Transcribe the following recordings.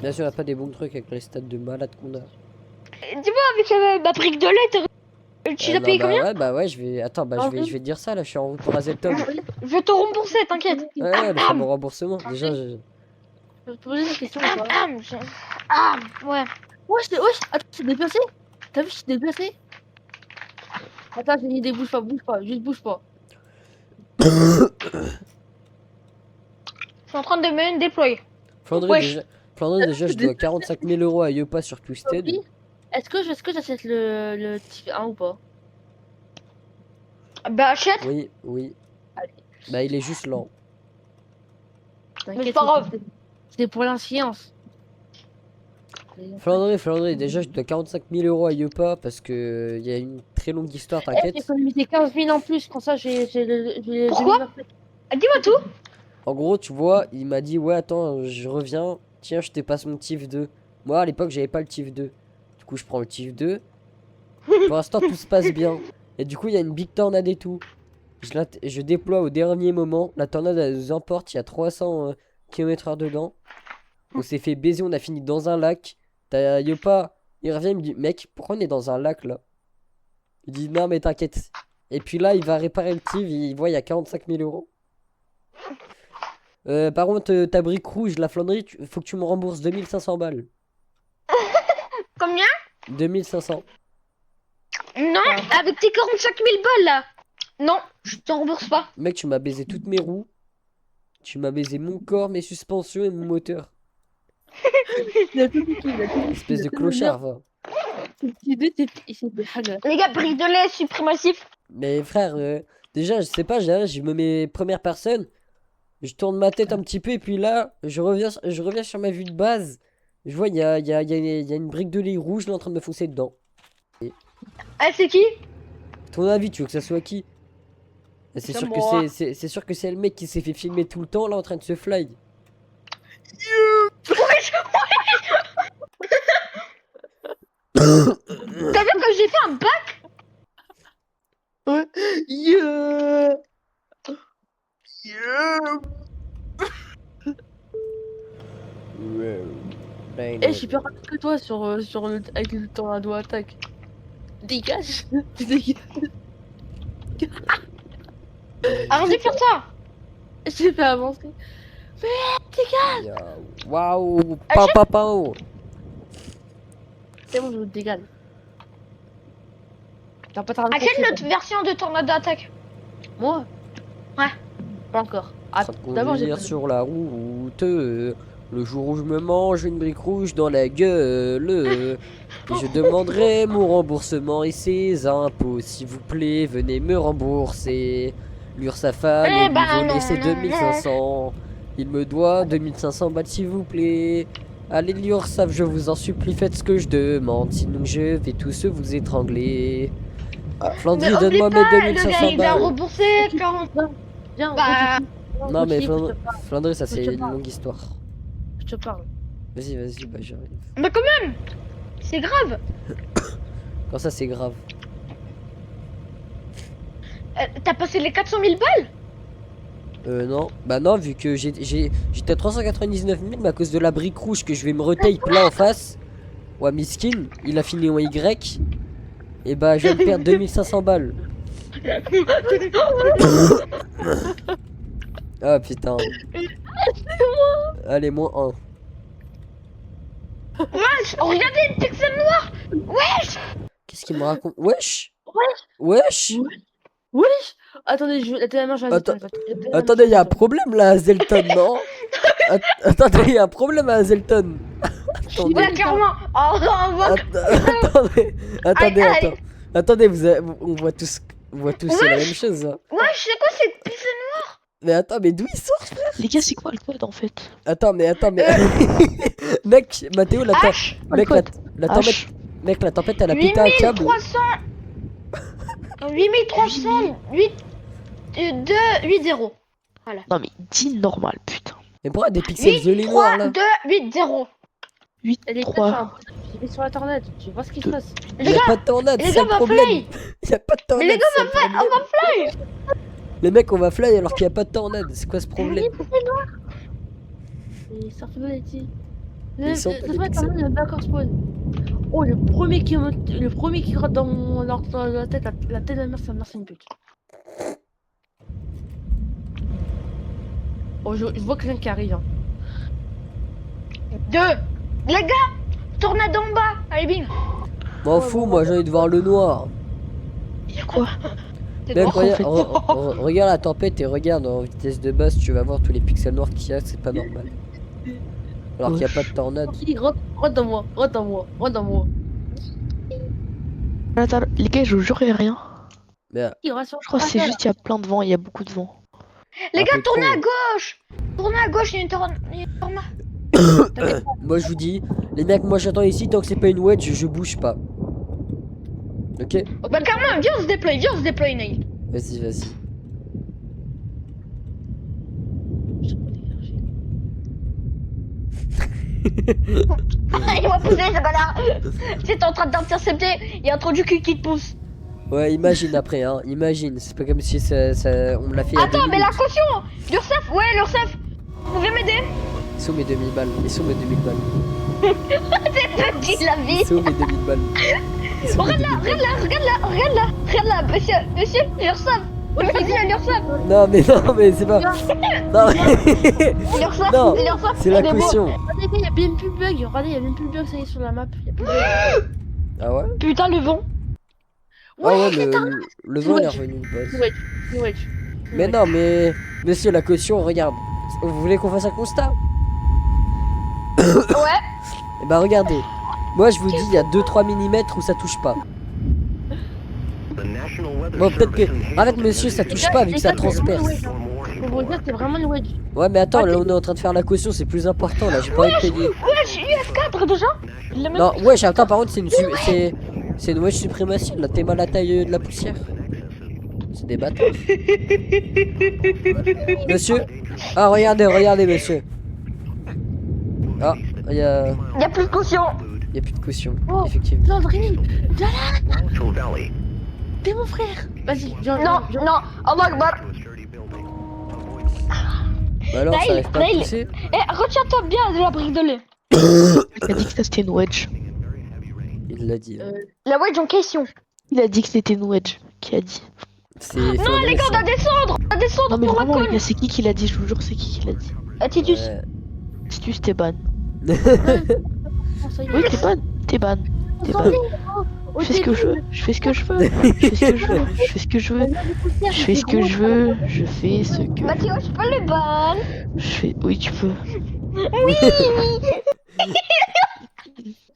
Bien sûr, on a pas des bons trucs avec les stats de malade qu'on a. Dis-moi, avec ma brique de lait, tu l'as Non, payé combien? bah ouais, je vais. Attends, bah je vais te dire ça là, je suis en route pour Azelton. Je vais te rembourser, t'inquiète. Ouais, le fameux remboursement. Déjà, Je vais te poser une question ou pas? Ouais. Wesh, attends, je suis déplacé? T'as vu, je suis déplacé? Attends, j'ai une idée, bouge pas, juste bouge pas. Je suis en train de me déployer. Flandré, Wesh. déjà, je dois 45 000 euros à Yopa sur Twisted. Oui. Est-ce que j'achète le Tigre 1 ou pas? Bah achète. Oui. Allez. Bah, il est juste lent. Mais c'est T'inquiète, pas grave. c'est pour la science. Flandré, déjà, je dois 45 000 euros à Yopa parce que il y a une très longue histoire, J'ai t'inquiète. économisé 15 000 en plus, comme ça j'ai le Pourquoi? 2027. Dis-moi tout. En gros, tu vois, il m'a dit, ouais, attends, je reviens. Tiens, je te passe mon TIF 2. Moi, à l'époque, j'avais pas le TIF 2. Du coup, je prends le TIF 2. Pour l'instant, tout se passe bien. Et du coup, il y a une big tornade et tout. Je déploie au dernier moment. La tornade, elle nous emporte. Il y a 300 km/h dedans. On s'est fait baiser. On a fini dans un lac. T'as Yopa. Il revient. Il me dit, mec, pourquoi on est dans un lac là? Il dit, non, mais t'inquiète. Et puis là, il va réparer le TIF. Il voit, il y a 45 000 euros. Par contre, ta brique rouge, la Flandrie, faut que tu me rembourses 2500 balles. Combien? 2500. Non, avec tes 45 000 balles là. Non, je t'en rembourse pas. Mec, tu m'as baisé toutes mes roues. Tu m'as baisé mon corps, mes suspensions et mon moteur. Il a tout piqué, il a tout piqué. Espèce de clochard, va. Les gars, brique de lait, suprématif. Mais frère, déjà, je sais pas, je me mets première personne. Je tourne ma tête un petit peu et puis là, je reviens sur ma vue de base. Je vois, il y a une brique de lait rouge là en train de me foncer dedans. Ah, c'est qui? Ton avis, tu veux que ça soit qui? C'est C'est sûr que moi. c'est sûr que c'est le mec qui s'est fait filmer tout le temps là en train de se fly. T'as vu que j'ai fait un bac? Ouais. Yeah. Yeah. Eh, je suis plus rapide que toi avec le tornado attaque. Dégage. Dégage. Arrête de faire ça. J'ai fait avancer. Dégage. Waouh, Achète- papa. C'est bon, je vous dégage. T'as pas tardé. Achète notre version de Tornado Attack. Moi? Ouais. Pas encore. Ah, d'abord, j'ai Conduire sur la route. Le jour où je me mange une brique rouge dans la gueule. Et je demanderai mon remboursement et ses impôts. S'il vous plaît, venez me rembourser. L'URSSAF allait lui voler ses 2500. Il me doit 2500 balles, s'il vous plaît. Allez, l'URSSAF, je vous en supplie, faites ce que je demande. Sinon, je vais tous vous étrangler. Flandry, donne-moi mes Le gars, 2500 il a balles. remboursé 40. Viens, Bah, Non, mais je Flandry, ça, c'est te une parle. longue histoire. te parle. Vas-y, bah j'arrive. Bah quand même. C'est grave. Quand ça, c'est grave. T'as passé les 400 000 balles? Non. Bah non, vu que j'étais à 399 000, mais à cause de la brique rouge que je vais me retape là en face. Ouais, miskin, il a fini en Y. Et bah, je viens de perdre 2500 balles. Ah putain. Allez, moins 1. Wesh, regardez une pixel noire. Wesh. Qu'est-ce qu'il me raconte? Wesh. Wesh. Wesh. Attendez, la main, je vais Attends- Attendez, il y a un problème là à Zelton, non? Attendez, il y a un problème à Zelton. Attendez. Ouais, clairement. Oh, on voit que- Attendez, Aïe, aïe. attendez, on voit tous c'est la même chose. Hein. Wesh, c'est quoi cette pixel Mais attends, mais d'où il sort? Les gars, c'est quoi le code en fait? Attends, mais mec, Mathéo, H mec, la tempête, H. mec, la tempête, elle a pété un câble. 8300 8 2 8 0. Non mais dis normal, putain. Mais pourquoi des pixels 8 gelés noirs 3 là? 2 8 0. 8, Elle est 3. sur la tornade, tu vois ce qui se passe. Il y a pas de tornade, Les c'est gars, le on va problème. fly. Il y a pas de tornade. Mais les gars, c'est le problème. on va fly. Les mecs, on va fly alors qu'il y a pas de tornade. C'est quoi ce problème? Et sortez-moi d'ici. Ils sont pas des pixels. Il y a d'accord spawn. Oh, le premier qui rentre dans la tête, la tête de la mère, sa mère, c'est une pute. Oh, je vois quelqu'un qui arrive. Hein. 2. Les gars, tornade en bas. Allez, bing. M'en fous, moi j'ai envie de voir le noir. Y'a quoi? C'est Mec, bon. regarde, regarde la tempête et regarde en vitesse de base, tu vas voir tous les pixels noirs qu'il y a, c'est pas normal. Alors qu'il n'y a pas de tornade. Qui rentre dans moi, rentre dans moi, rentre dans moi. Attends, les gars, je vous jure, y'a rien. Mais Qui rassure. Je crois que c'est juste, il y a plein de vent, il y a beaucoup de vent. Les un gars, peu tournez trop. à gauche. Tournez à gauche, il y a une tornade. moi je vous dis, les mecs, moi j'attends ici, tant que c'est pas une wedge, je bouge pas. Ok? Bah, carrément, viens, on se déploie, Nail. Vas-y, vas-y. Il m'a poussé, ce connard. Tu es en train d'intercepter, il y a un trou du cul qui te pousse. Ouais, imagine après, hein, imagine. C'est pas comme si on me l'a fait il y a Attends, 2 mais la minutes. caution. L'URSSAF, ouais, l'URSSAF. Vous pouvez m'aider? Ils sont mes 2000 balles, ils sont mes 2000 balles. Petit la vie. Ils sont mes 2000 balles. Ils sont mes 2000 balles. Regarde là, monsieur, l'URSSAF. Vas-y, l'URSSAF. Non, mais c'est pas. Non, mais- L'URSSAF, Non, l'URSSAF. c'est la aidez-moi. caution. Regardez, il y a bien plus de bug. Regardez, il y a bien plus de bug, ça y est, sur la map. Il y a plus de bug. Ah ouais? Putain, le vent. Ah ouais, putain. le vent il est revenu, boss. Ouais. Mais non, mais. Monsieur, la caution, regarde. Vous voulez qu'on fasse un constat? Ouais. Eh bah, regardez. Moi, je vous dis, il y a 2-3 mm où ça touche pas. Bon, peut-être que. Arrête, monsieur, ça touche pas vu que ça transperce. Faut vous dire, c'est vraiment une wedge. Ouais, mais attends, là, on est en train de faire la caution, c'est plus important, là, j'ai pas envie de payer. Ouais, j'ai eu F4 déjà. Il l'a même- Non, wesh, attends, par contre, c'est une wesh suprématie, là, t'es mal à la taille de la poussière. C'est des bâtards. Monsieur? Ah, regardez, monsieur. Ah, il y a Y a plus de caution. plus de caution, Oh. effectivement. Landry, viens là. T'es mon frère. Vas-y, viens. Non, viens. non, Allah Akbar. Bah alors, ça Naïl, arrive pas à Naïl. pousser? Eh, retiens-toi bien de la brique de lait. Il a dit que ça c'était une wedge. Il l'a dit. La wedge en question. Ah, Il a dit que c'était une wedge. Qui a dit? C'est. Non, les gars, on doit descendre. On doit descendre Non mais pour la vraiment, les conne. gars, c'est qui l'a dit? Je vous jure, c'est qui l'a dit? Titus. Ouais. Titus, t'es ban. Oh, ça y est. Oui, t'es ban. T'es ban. T'es ban. Je fais ce que je veux. Je fais ce que je veux. Je fais ce que je veux. Je fais ce que je veux. Je fais ce que je veux. Je fais ce que. Mathéo, je peux le ban. Je fais. Oui, tu peux.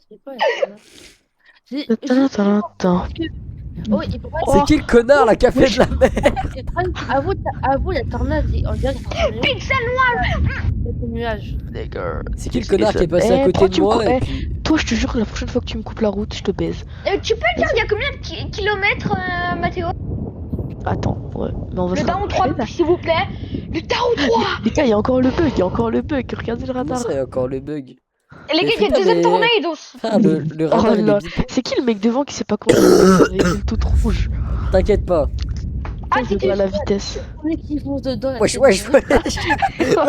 C'est quoi, Attends. Oh, il faut pas. C'est qui le connard là qui a fait de la merde? Avoue, la tornade, on dirait que Pixel noir. c'est un nuage. Les gars. C'est qui le connard qui est passé à côté de moi et puis... Toi, je te jure, la prochaine fois que tu me coupes la route, je te baise. Tu peux dire, il y a combien de kilomètres, Mathéo? Attends, ouais. Mais on va Le se down 3, rapprocher, s'il vous plaît. Le down 3. Les gars, il y a encore le bug. Regardez le Comment radar. ça, il y a encore le bug? Les gars, il y a putain, deuxième mais- tornado. Ah, le radar Oh il là. est bip. C'est qui le mec devant qui sait pas conduire avec une toute rouge? T'inquiète pas. Ah, Je c'est vais qui? à la vitesse. On est qui fonce dedans. là, Wesh, c'est wesh, bon. wesh. Les gars,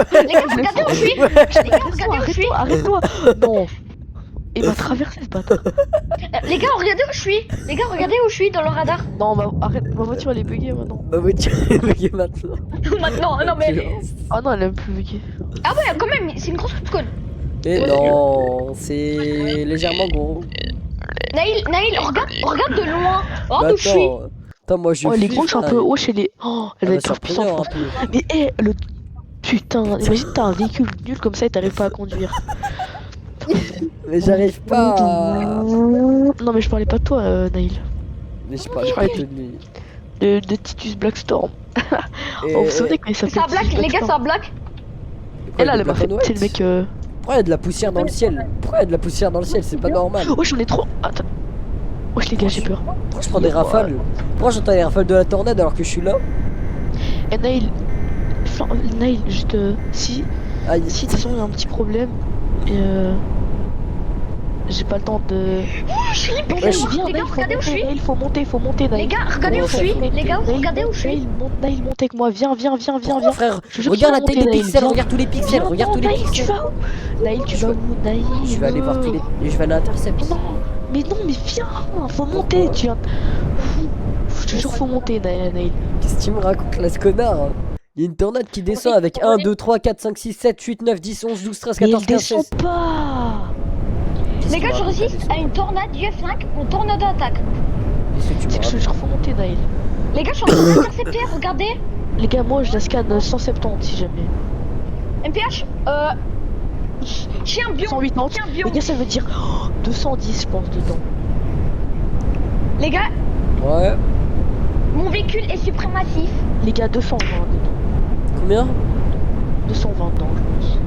regardez où je suis. Les gars, regardez où je suis. Arrête-toi. Non. Il m'a traversé ce bâtard. Les gars, regardez où je suis. Les gars, regardez où je suis dans le radar. Non, arrête, ma voiture elle est buggée maintenant. Bah oui, tu es bugué maintenant. Maintenant, non mais. Ah non, elle est même plus buggée. Ah ouais, quand même, c'est une grosse conne. Mais non, c'est légèrement gros. Naïl, regarde de loin. Bah, Regarde où je suis. attends, moi je Oh, elle est flippe, grosse un là. peu. Oh, elle est. Oh, elle Ah, va bah, être grave surprenant, puissante. un peu. Mais le. Putain, imagine t'as un véhicule nul comme ça et t'arrives pas à conduire. Mais j'arrive pas à... Non, mais je parlais pas de toi, Naïl. Mais je parle Je pas parlais de lui. De Titus Blackstorm. Et- Oh, vous vous souvenez quand il C'est s'appelait un black, Titus les gars, c'est Blackstorm? un black. Pourquoi Et il y là, a elle des m'a fait. black and C'est le white? mec. Pourquoi il y a de la poussière dans le ciel? Pourquoi il y a de la poussière dans le ciel? C'est pas normal. Oh, j'en ai trop. Attends. Wesh, les gars, j'ai peur. Pourquoi je prends des rafales? Pourquoi j'entends les rafales de la tornade alors que je suis là? Et Naïl. Naïl, juste. Si. Aïe. Si, de toute façon, il y a un petit problème. Et j'ai pas le temps de. Oh, je suis hyper Ouais, loin. Viens, Les gars, Naïl, regardez où je suis. il faut monter, Naïl. Les gars, regardez où je suis. Les gars, Naïl, regardez où je suis. Naïl, monte avec moi, viens. Pourquoi, frère? Je te jure Regarde la qu'il faut taille des monter, Naïl, pixels, viens. regarde tous les pixels, Viens, regarde non, tous les Naïl, tu pixels. vas où? Naïl, tu Je vas vais- où? Naïl. Je vais aller voir tous les. Je vais aller intercept. Non, mais viens, faut monter, tu viens. Je te jure, faut monter, Naïl. Qu'est-ce que tu me racontes là, ce connard? Hein. Il y a une tornade qui descend avec 1, 2, 3, 4, 5, 6, 7, 8, 9, 10, 11, 12, 13, Mais 14, il 15, descend 16. pas. Qu'est-ce Les que tu gars, me je racontes, résiste à une tornade du F5 en tornade d'attaque. Qu'est-ce que tu me Je te racontes? jure, faut monter, Naïl. Les gars, je suis en train d'intercepter, regardez. Les gars, moi je la scanne 170 si jamais. MPH, chien bion. 180. Chien bion. Les gars, ça veut dire 210, je pense, dedans. Les gars, Ouais. mon véhicule est suprématif. Les gars, 220 dedans. Combien? 220 dedans, je pense.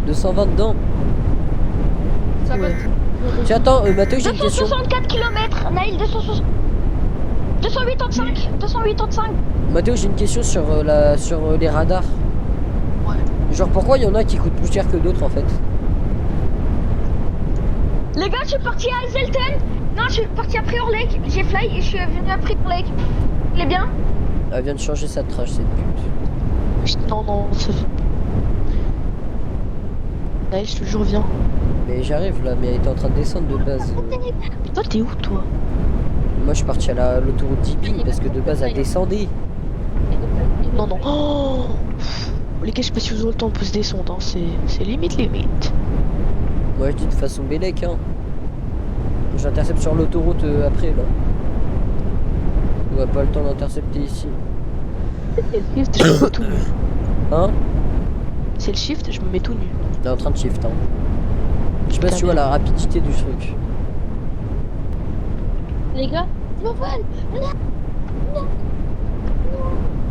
220 dedans. Ça va. Tiens, attends, Mathéo, j'ai une question. 264 km, Naïl, 285. Mathéo, j'ai une question sur, sur les radars. Ouais. Genre, pourquoi il y en a qui coûtent plus cher que d'autres en fait? Les gars, je suis parti à Hazelton. Non, je suis parti à Prior Lake. J'ai fly et je suis venu à Prior Lake. Il est bien? Elle vient de changer sa trash, cette pute. Non, ça fait. Naïl, je te jure, viens. Mais j'arrive là, mais elle était en train de descendre de base. Toi, t'es où, toi? Moi, je suis parti à l'autoroute Deeping parce que de base, elle descendait. Non. Oh les gars, je sais pas si vous aurez le temps de poser des sondes, hein. C'est limite. Moi, je dis de façon bélec, hein. J'intercepte sur l'autoroute après là. On n'a pas le temps d'intercepter ici. C'est le shift, je me mets tout nu. Hein? C'est le shift, je me mets tout nu. Elle est en train de shift, hein. Je sais pas si tu vois la rapidité du truc. Les gars, je m'envole.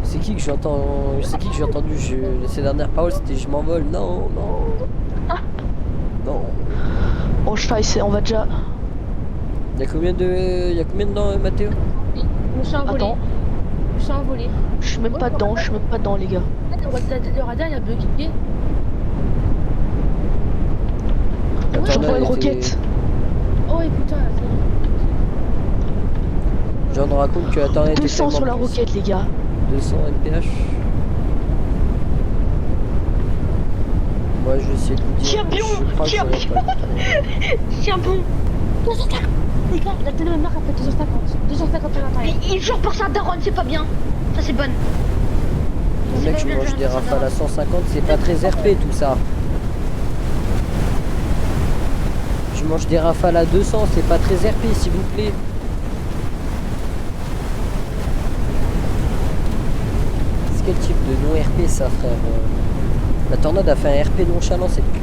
C'est qui que j'entends? C'est qui que j'ai entendu? Ces dernières paroles c'était je m'envole. Non. Non. Oh, on va déjà. Y'a combien dedans, Mathéo? Je me suis envolé. Attends. Je suis envolé. Je suis même pas dedans, les gars. Le radar il a bugué. J'envoie une roquette. Oh et putain, J'en raconte que la tornade était 200 sur la tellement roquette, les gars. 200 NPH. Moi je vais essayer de vous dire. Tiens, pion, je crois que tiens, j'aurais pas le Tiens bon. 250. Les gars, la télémarque a fait 250. 250 à l'intérieur. Il jure pour sa daronne, c'est pas bien. Ça, c'est bonne. temps. Le mec je mange des rafales à 150, c'est pas très RP tout ça. Je mange des rafales à 200, c'est pas très RP s'il vous plaît. C'est quel type de non RP ça frère? La tornade a fait un RP nonchalant cette pute.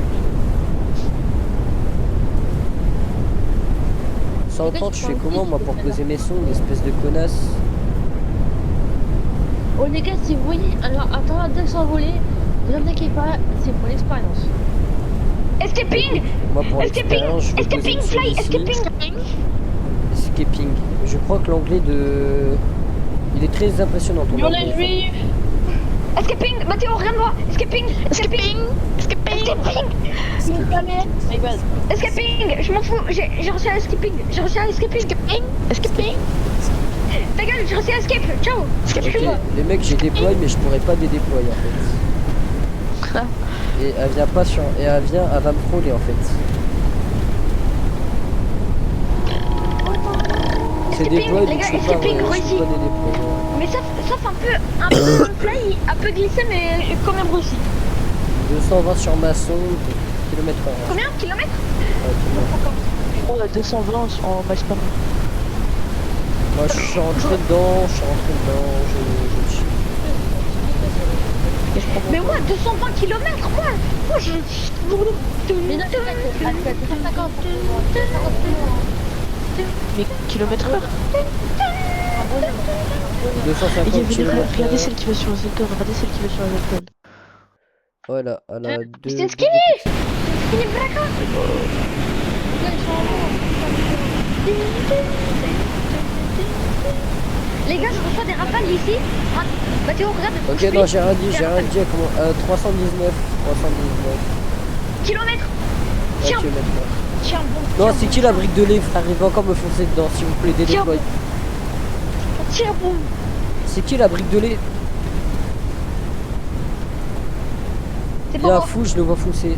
130 je fais comment moi pour poser mes sons, l'espèce de connasse? Oh les gars, si vous voyez, alors attends, dès que s'envoler, ne vous inquiétez pas, c'est pour l'expérience. Escaping. Moi pour l'expérience je vais poser Escaping, le son fly, ici. escaping. Escaping. Je crois que l'anglais de... Il est très impressionnant ton anglais. juifs. Escaping, Mathéo, regarde-moi. Escaping. Escaping. Escaping. Je m'en fous. J'ai reçu un escaping. Escaping. Ta gueule, j'ai reçu un escape. Ciao. Ok, les mecs j'ai déployé mais je pourrais pas déployer en fait. Et elle vient pas sur... Et elle va me frôler en fait. C'est déployé les donc gars, je peux pas, escaping, je peux réussi. pas les déployer. Mais sauf un peu fly, un peu glissé, mais quand même réussi. 220 sur ma sonde, km/h. Combien? Kilomètres? Ouais, Oh, 220 en max-pam. moi je suis rentré dedans, je chie. Mais moi, 220 km, moi je... Mais non, 250. Mais kilomètre-heure. 250 km. Regardez celle qui va sur Zelton. Voilà, elle a deux... C'est skinny. Skinny Braca. Les gars, je reçois des rafales ici. Mathéo, regarde. Ok, non, j'ai rien dit, comment... 319. Kilomètres. Tiens. Ok, maintenant. Tiens bon. Non, tiens c'est bon, qui la brique de lait, frère? Il va encore me foncer dedans, s'il vous plaît, Tiens délai. Tiens bon. C'est qui la brique de lait? C'est Il y pas a un moi. fou, je le vois foncer.